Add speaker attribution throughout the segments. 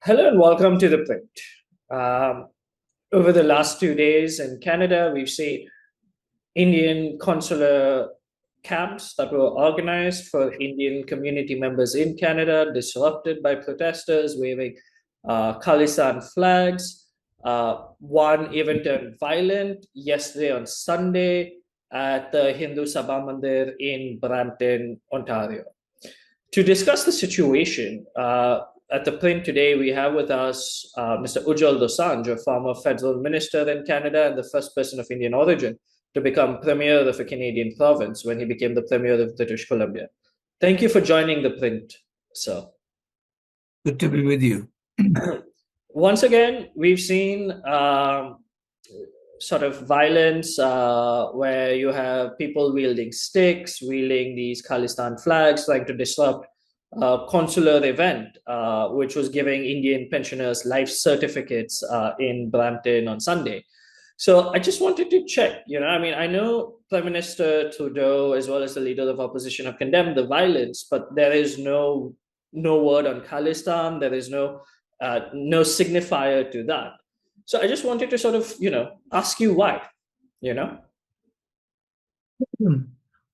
Speaker 1: Hello and welcome to ThePrint. Over the last 2 days in Canada, we've seen Indian consular camps that were organized for Indian community members in Canada, disrupted by protesters waving Khalistan flags. One even turned violent yesterday on Sunday at the Hindu Sabha Mandir in Brampton, Ontario. To discuss the situation, at the print today, we have with us Mr. Ujjal Dosanjh, a former federal minister in Canada and the first person of Indian origin to become premier of a Canadian province when he became the premier of British Columbia. Thank you for joining the print, sir.
Speaker 2: Good to be with you.
Speaker 1: Once again, we've seen sort of violence where you have people wielding sticks, wielding these Khalistan flags, trying to disrupt a consular event, which was giving Indian pensioners life certificates in Brampton on Sunday. So I just wanted to check, I know Prime Minister Trudeau as well as the leader of opposition have condemned the violence, but there is no word on Khalistan. There is no signifier to that. So I just wanted to sort of, ask you why,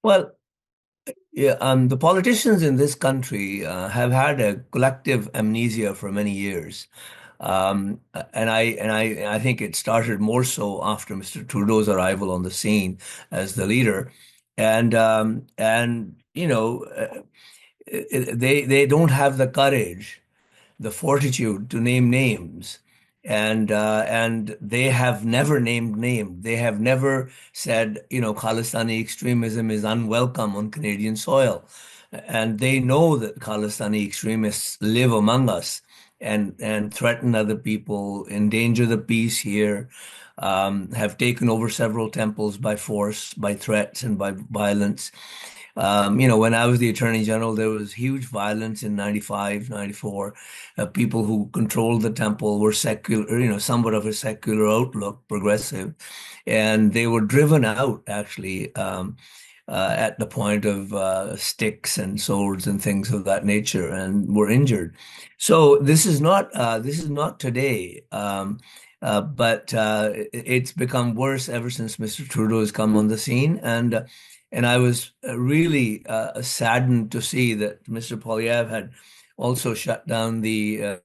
Speaker 2: Well, yeah, the politicians in this country have had a collective amnesia for many years. And I think it started more so after Mr. Trudeau's arrival on the scene as the leader. And they don't have the courage, the fortitude to name names. And they have never named names. They have never said, Khalistani extremism is unwelcome on Canadian soil. And they know that Khalistani extremists live among us and threaten other people, endanger the peace here, have taken over several temples by force, by threats, and by violence. When I was the Attorney General, there was huge violence in 95, 94. People who controlled the temple were secular, somewhat of a secular outlook, progressive, and they were driven out actually at the point of sticks and swords and things of that nature, and were injured. So this is not today. But it's become worse ever since Mr. Trudeau has come on the scene, and I was really saddened to see that Mr. Poilievre had also shut down the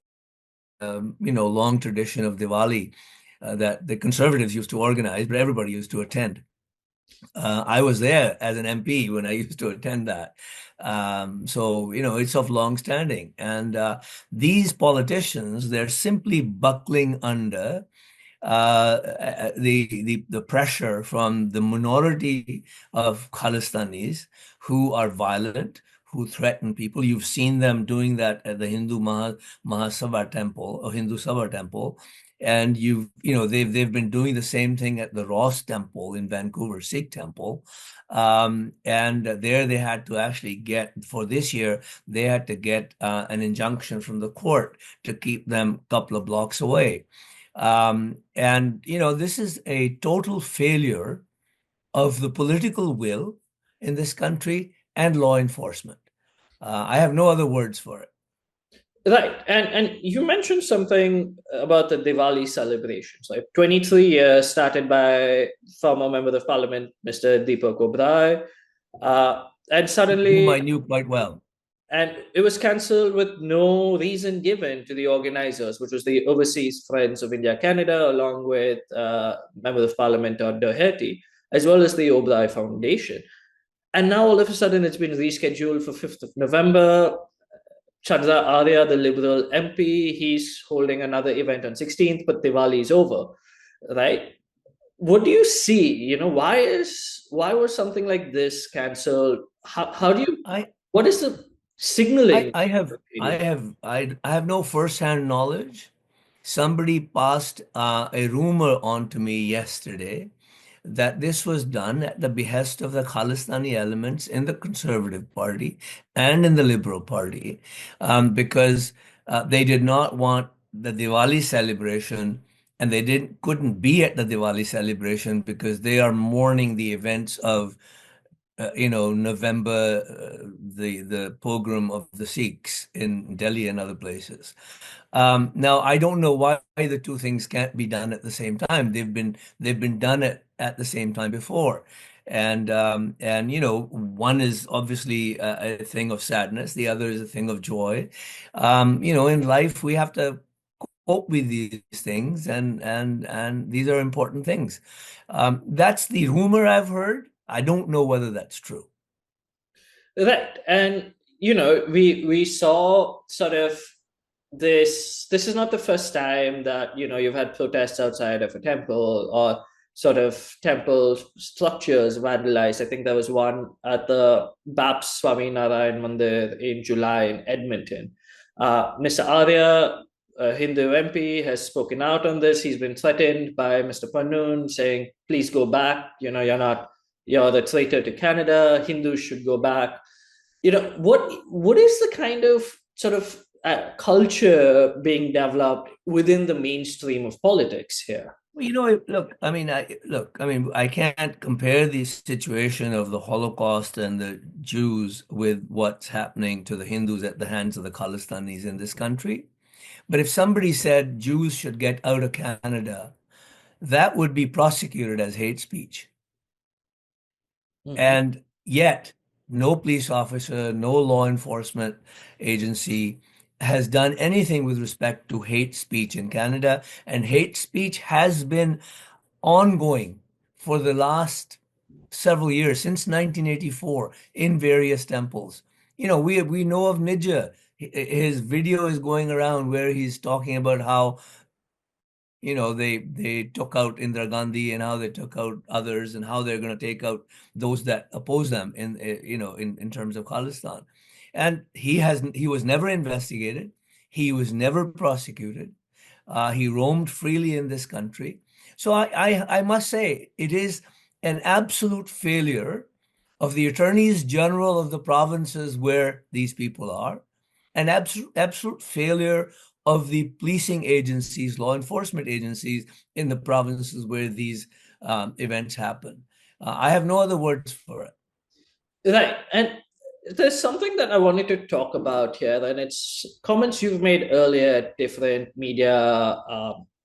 Speaker 2: long tradition of Diwali that the Conservatives used to organize, but everybody used to attend. I was there as an MP when I used to attend that. So, it's of long standing. And these politicians, they're simply buckling under the pressure from the minority of Khalistanis who are violent, who threaten people. You've seen them doing that at the Hindu Mahasabha temple or Hindu Sabha temple. And they've been doing the same thing at the Ross Temple in Vancouver, Sikh temple. And there they had to actually for this year, they had to get an injunction from the court to keep them a couple of blocks away. This is a total failure of the political will in this country and law enforcement. I have no other words for it.
Speaker 1: Right. And you mentioned something about the Diwali celebrations, like 23 years started by former Member of Parliament, Mr. Deepak Oberoi. And
Speaker 2: Whom
Speaker 1: suddenly,
Speaker 2: I knew quite well.
Speaker 1: and it was cancelled with no reason given to the organizers, which was the Overseas Friends of India Canada, along with Member of Parliament Todd Doherty, as well as the Oberoi Foundation. And now all of a sudden it's been rescheduled for 5th of November. Chandra Arya, the Liberal MP, he's holding another event on 16th, but Diwali is over, right? What do you see? Why was something like this cancelled? How do you?
Speaker 2: I
Speaker 1: What is the signaling?
Speaker 2: I have no first-hand knowledge. Somebody passed a rumor on to me yesterday that this was done at the behest of the Khalistani elements in the Conservative Party and in the Liberal Party, because they did not want the Diwali celebration, and they couldn't be at the Diwali celebration because they are mourning the events of November, the pogrom of the Sikhs in Delhi and other places. Now, I don't know why the two things can't be done at the same time. They've been done at the same time before, and one is obviously a thing of sadness, the other is a thing of joy. In life we have to cope with these things, and these are important things. That's the rumor I've heard. I don't know whether that's true.
Speaker 1: Right. And we saw sort of this is not the first time that you've had protests outside of a temple, or sort of temple structures vandalized. I think there was one at the Baps Swami Narayan Mandir in July in Edmonton. Mr. Arya, a Hindu MP, has spoken out on this. He's been threatened by Mr. Pannoon, saying, please go back. You're the traitor to Canada. Hindus should go back. What is the kind of sort of culture being developed within the mainstream of politics here?
Speaker 2: Well, I can't compare the situation of the Holocaust and the Jews with what's happening to the Hindus at the hands of the Khalistanis in this country. But if somebody said Jews should get out of Canada, that would be prosecuted as hate speech.
Speaker 1: Mhm.
Speaker 2: And yet, no police officer, no law enforcement agency has done anything with respect to hate speech in Canada. And hate speech has been ongoing for the last several years, since 1984, in various temples. We know of Nidja. His video is going around where he's talking about how they took out Indira Gandhi and how they took out others and how they're going to take out those that oppose them in terms of Khalistan. And he was never investigated. He was never prosecuted. He roamed freely in this country. So I must say it is an absolute failure of the attorneys general of the provinces where these people are, an absolute failure of the policing agencies, law enforcement agencies in the provinces where these events happen. I have no other words for it.
Speaker 1: Right. And there's something that I wanted to talk about here, and it's comments you've made earlier at different media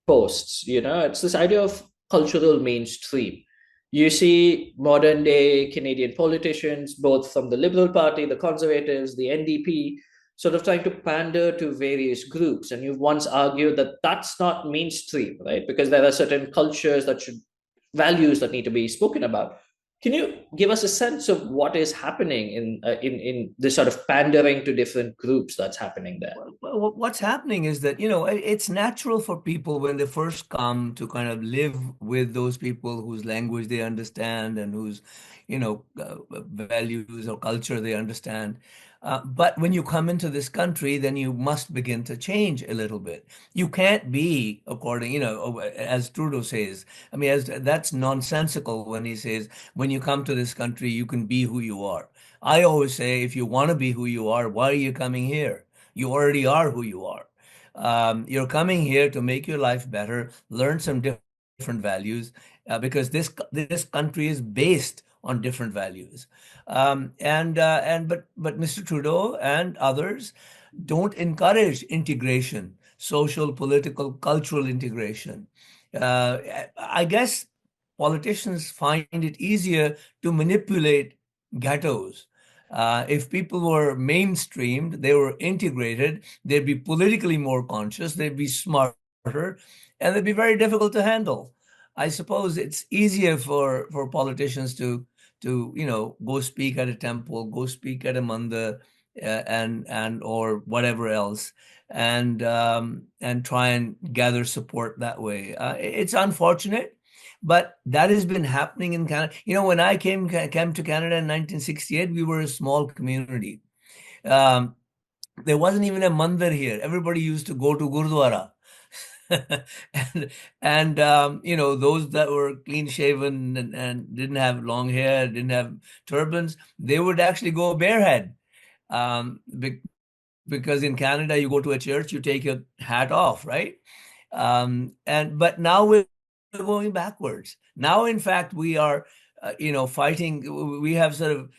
Speaker 1: posts. It's this idea of cultural mainstream. You see modern day Canadian politicians, both from the Liberal Party, the Conservatives, the NDP, sort of trying to pander to various groups. And you've once argued that that's not mainstream, right? Because there are certain cultures values that need to be spoken about. Can you give us a sense of what is happening in this sort of pandering to different groups that's happening there?
Speaker 2: Well, what's happening is that, it's natural for people when they first come to kind of live with those people whose language they understand and whose, values or culture they understand. But when you come into this country, then you must begin to change a little bit. You can't be according, as Trudeau says. I mean, that's nonsensical when he says, when you come to this country, you can be who you are. I always say, if you want to be who you are, why are you coming here? You already are who you are. You're coming here to make your life better, learn some different values, because this country is based on different values. But Mr. Trudeau and others don't encourage integration, social, political, cultural integration. Uh, I guess politicians find it easier to manipulate ghettos. If people were mainstreamed, they were integrated, they'd be politically more conscious, they'd be smarter, and they'd be very difficult to handle. I suppose it's easier for politicians to go speak at a temple, go speak at a mandir, and or whatever else, and try and gather support that way. It's unfortunate, but that has been happening in Canada. When I came to Canada in 1968, we were a small community. Um, there wasn't even a mandir here. Everybody used to go to Gurdwara. And those that were clean shaven and didn't have long hair, didn't have turbans, they would actually go barehead. Um, be- because in Canada, you go to a church, you take your hat off, right? But now we're going backwards. Now, in fact, we are fighting. We have sort of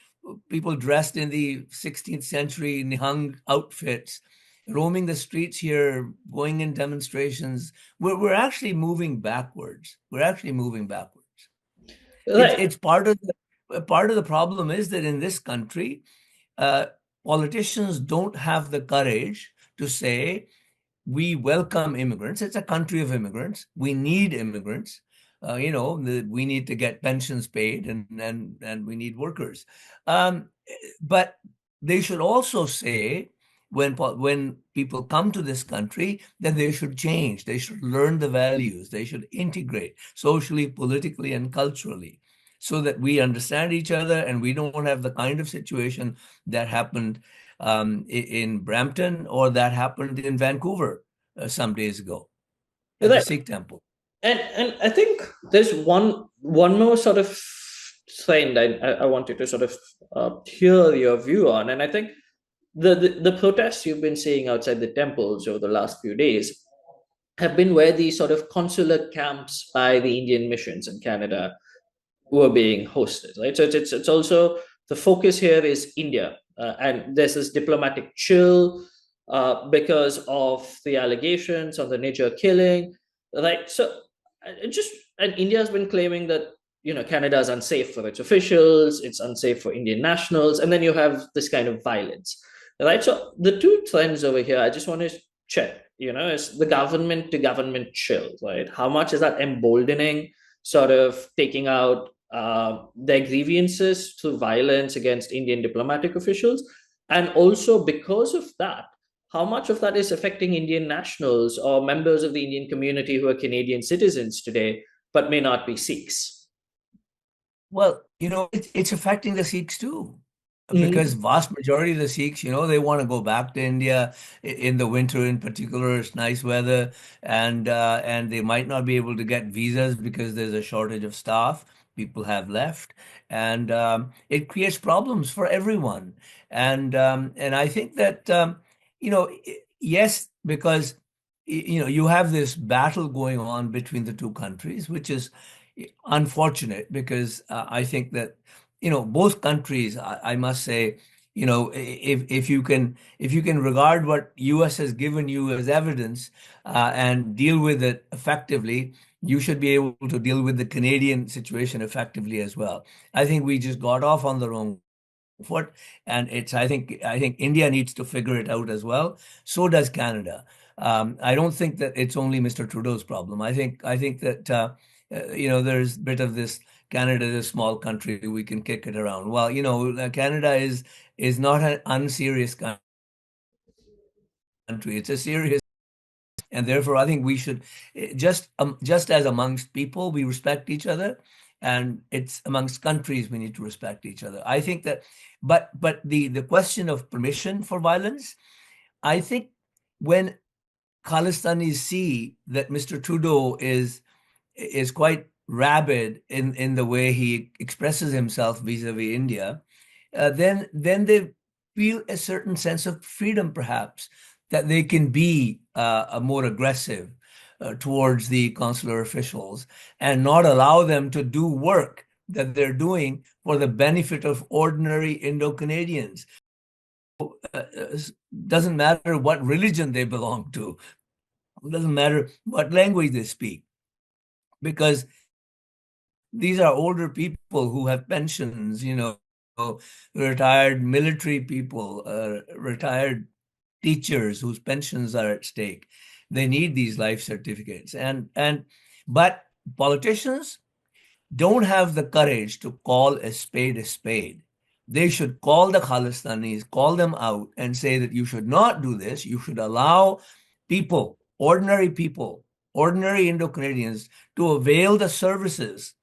Speaker 2: people dressed in the 16th century Nihang outfits, roaming the streets here, going in demonstrations. We're actually moving backwards. We're actually moving backwards.
Speaker 1: Right.
Speaker 2: It's part of the problem is that in this country, uh, politicians don't have the courage to say, we welcome immigrants. It's a country of immigrants. We need immigrants. We need to get pensions paid, and we need workers. Um, but they should also say, when people come to this country, that they should change. They should learn the values. They should integrate socially, politically, and culturally, so that we understand each other and we don't have the kind of situation that happened in Brampton, or that happened in Vancouver some days ago at the
Speaker 1: Right.
Speaker 2: Sikh temple.
Speaker 1: And I think there's one more sort of trend I wanted to sort of hear your view on, and I think the protests you've been seeing outside the temples over the last few days have been where these sort of consular camps by the Indian missions in Canada were being hosted, right? So it's also, the focus here is India, and there's this diplomatic chill because of the allegations on the Niger killing, right? So just, and India has been claiming that Canada is unsafe for its officials, it's unsafe for Indian nationals, and then you have this kind of violence, right? So the two trends over here, I just want to check, is the government to government chill, right? How much is that emboldening, sort of taking out their grievances through violence against Indian diplomatic officials? And also, because of that, how much of that is affecting Indian nationals or members of the Indian community who are Canadian citizens today, but may not be Sikhs?
Speaker 2: Well, it's affecting the Sikhs too, because
Speaker 1: Mhm.
Speaker 2: vast majority of the Sikhs, they want to go back to India in the winter. In particular, it's nice weather, and they might not be able to get visas because there's a shortage of staff. People have left, and it creates problems for everyone. And I think that yes, because you have this battle going on between the two countries, which is unfortunate, because I think that both countries, I must say, if you can regard what US has given you as evidence, and deal with it effectively, you should be able to deal with the Canadian situation effectively as well. I think we just got off on the wrong foot, and I think India needs to figure it out as well. So does Canada. I don't think that it's only Mr. Trudeau's problem. I think that there's a bit of this, Canada is a small country, we can kick it around. Well, Canada is not an unserious country. It's a serious, and therefore I think we should, just as amongst people we respect each other, and it's amongst countries we need to respect each other. I think that, but the question of permission for violence, I think when Khalistanis see that Mr. Trudeau is quite rabid in the way he expresses himself vis-a-vis India, then they feel a certain sense of freedom, perhaps, that they can be more aggressive towards the consular officials, and not allow them to do work that they're doing for the benefit of ordinary Indo-Canadians. Doesn't matter what religion they belong to, it doesn't matter what language they speak, because these are older people who have pensions, retired military people, retired teachers whose pensions are at stake. They need these life certificates. But politicians don't have the courage to call a spade a spade. They should call the Khalistanis, call them out, and say that you should not do this. You should allow people, ordinary Indo-Canadians, to avail the services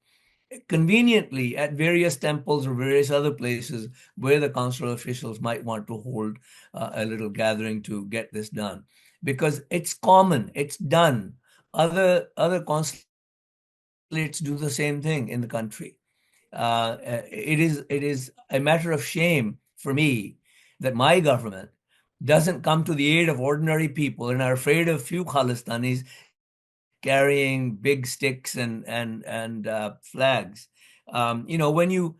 Speaker 2: conveniently at various temples or various other places where the consular officials might want to hold a little gathering to get this done, because it's common, it's done. Other consulates do the same thing in the country. It is a matter of shame for me that my government doesn't come to the aid of ordinary people and are afraid of few Khalistanis carrying big sticks and flags. You know, when you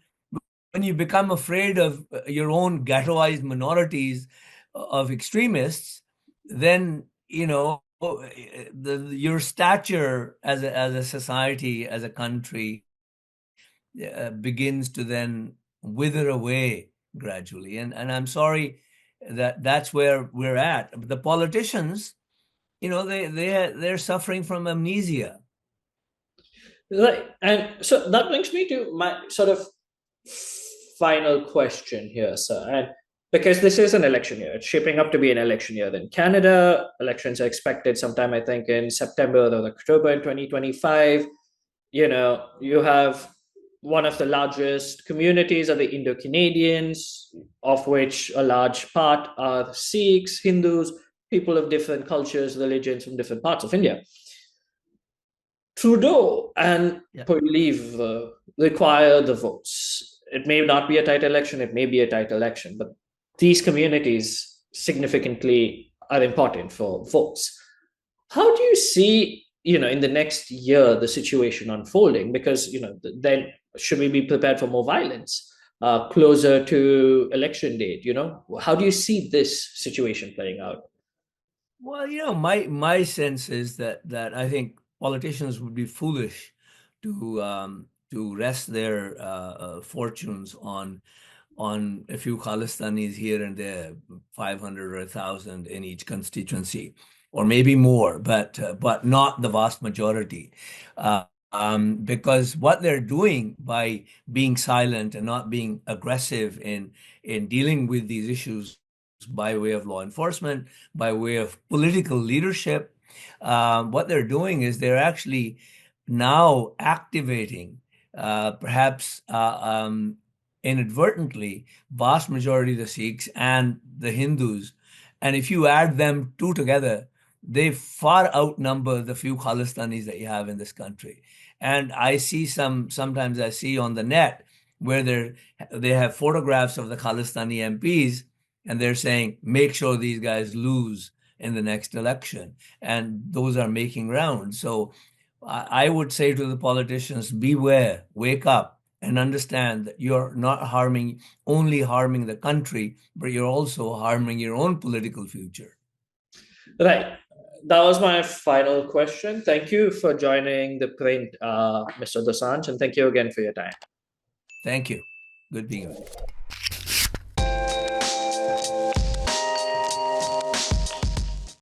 Speaker 2: become afraid of your own ghettoized minorities of extremists, then you know your stature as a society, as a country, begins to then wither away gradually. And I'm sorry that that's where we're at. The politicians, you know, they're suffering from amnesia.
Speaker 1: Right. And so that brings me to my sort of final question here, sir. And because this is an election year, it's shaping up to be an election year in Canada. Elections are expected sometime, I think, in September or October in 2025. You know, you have one of the largest communities are the Indo-Canadians, of which a large part are Sikhs, Hindus, people of different cultures, religions from different parts of India. Trudeau and
Speaker 2: Yeah.
Speaker 1: Poilievre require the votes. It may not be a tight election, it may be a tight election, but these communities significantly are important for votes. How do you see, you know, in the next year, the situation unfolding? Because, you know, then should we be prepared for more violence closer to election date? You know, how do you see this situation playing out?
Speaker 2: Well, you know, my sense is that I think politicians would be foolish to rest their fortunes on a few Khalistanis here and there, 500 or 1,000 in each constituency, or maybe more, but not the vast majority. Because what they're doing by being silent and not being aggressive in dealing with these issues by way of law enforcement, by way of political leadership, what they're doing is they're actually now activating, perhaps inadvertently, vast majority of the Sikhs and the Hindus. And if you add them two together, they far outnumber the few Khalistanis that you have in this country. And I see sometimes I see on the net where they have photographs of the Khalistani MPs, and they're saying, make sure these guys lose in the next election. And those are making rounds. So I would say to the politicians, beware, wake up, and understand that you're not only harming the country, but you're also harming your own political future.
Speaker 1: Right. That was my final question. Thank you for joining the print, Mr. Dosanjh, and thank you again for your time.
Speaker 2: Thank you. Good being with you.